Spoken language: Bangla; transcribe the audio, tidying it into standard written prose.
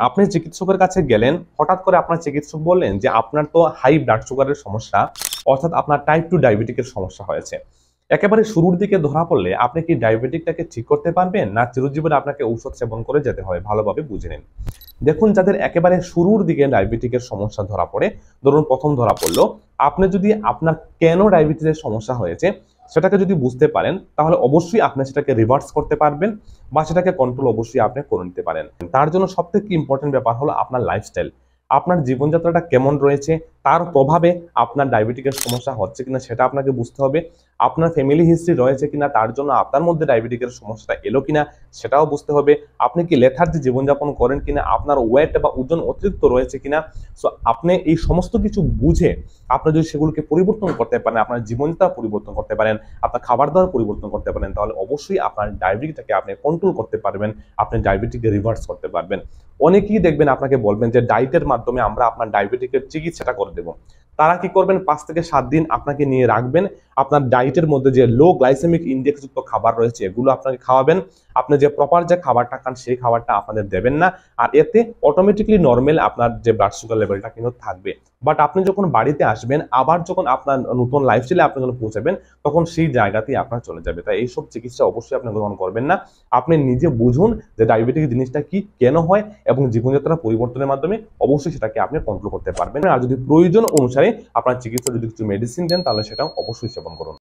আপনি চিকিৎসকের কাছে গেলেন, হঠাৎ করে আপনার চিকিৎসক বললেন যে আপনার তো হাই ব্লাড সুগারের সমস্যা, অর্থাৎ আপনার টাইপ 2 ডায়াবেটিকের সমস্যা হয়েছে। একেবারে শুরুর দিকে ধরা পড়লে আপনি কি ডায়াবেটিকটাকে ঠিক করতে পারবেন, না চিরজীবনে আপনাকে ঔষধ সেবন করে যেতে হবে? ভালোভাবে বুঝে নিন। দেখুন, যাদের একেবারে শুরুর দিকে ডায়াবেটিকের সমস্যা ধরা পড়ে, ধরুন প্রথম ধরা পড়লো, আপনি যদি আপনার কেন ডায়াবেটিসের সমস্যা হয়েছে সেটাকে যদি বুঝতে পারেন, তাহলে অবশ্যই আপনি সেটাকে রিভার্স করতে পারবেন বা সেটাকে কন্ট্রোল অবশ্যই আপনি করে নিতে পারেন। তার জন্য সবথেকে ইম্পর্টেন্ট ব্যাপার হলো আপনার লাইফস্টাইল। আপনার জীবনযাত্রাটা কেমন রয়েছে, তার প্রভাবে আপনার ডায়াবেটিকের সমস্যা হচ্ছে কিনা সেটা আপনাকে বুঝতে হবে। আপনার ফ্যামিলি হিস্ট্রি রয়েছে কিনা, তার জন্য আপনার মধ্যে ডায়াবেটিকের সমস্যাটা এলো কিনা সেটাও বুঝতে হবে। আপনি কি লেথার্জি জীবনযাপন করেন কিনা, আপনার ওয়েট বা ওজন অতিরিক্ত রয়েছে কিনা। সো আপনি এই সমস্ত কিছু বুঝে আপনি যদি সেগুলোকে পরিবর্তন করতে পারেন, আপনার জীবনযাত্রা পরিবর্তন করতে পারেন, আপনার খাবার দাবার পরিবর্তন করতে পারেন, তাহলে অবশ্যই আপনার ডায়াবেটিসটাকে আপনি কন্ট্রোল করতে পারবেন, আপনি ডায়াবেটিককে রিভার্স করতে পারবেন। অনেকেই দেখবেন আপনাকে বলবেন যে ডায়েটের মাধ্যমে আমরা আপনার ডায়াবেটিকের চিকিৎসাটা করে দেবো। তারা কি করবেন, 5 থেকে 7 দিন আপনাকে নিয়ে রাখবেন, আপনার ডায়েটের মধ্যে যে লো গ্লাইসেমিক ইন্ডেক্স যুক্ত খাবার রয়েছে এগুলো আপনাকে খাওয়াবেন, আপনি যে প্রপার যে খাবারটা খান সেই খাবারটা আপনাদের দেবেন না। আর এতে অটোমেটিকলি নর্মাল আপনার যে ব্লাড সুগার লেভেলটা কিন্তু থাকবে। বাট আপনি যখন বাড়িতে আসবেন, আবার যখন আপনার নতুন লাইফস্টাইলে আপনি যখন পৌঁছাবেন, তখন সেই জায়গাতেই আপনার চলে যাবে। তাই এইসব চিকিৎসা অবশ্যই আপনি গ্রহণ করবেন না। আপনি নিজে বুঝুন যে ডায়াবেটিক জিনিসটা কি, কেন হয়, এবং জীবনযাত্রা পরিবর্তনের মাধ্যমে অবশ্যই সেটাকে আপনি কন্ট্রোল করতে পারবেন। আর যদি প্রয়োজন অনুসারে আপনার চিকিৎসা যদি কিছু মেডিসিন দেন, তাহলে সেটাও অবশ্যই সেবন করুন।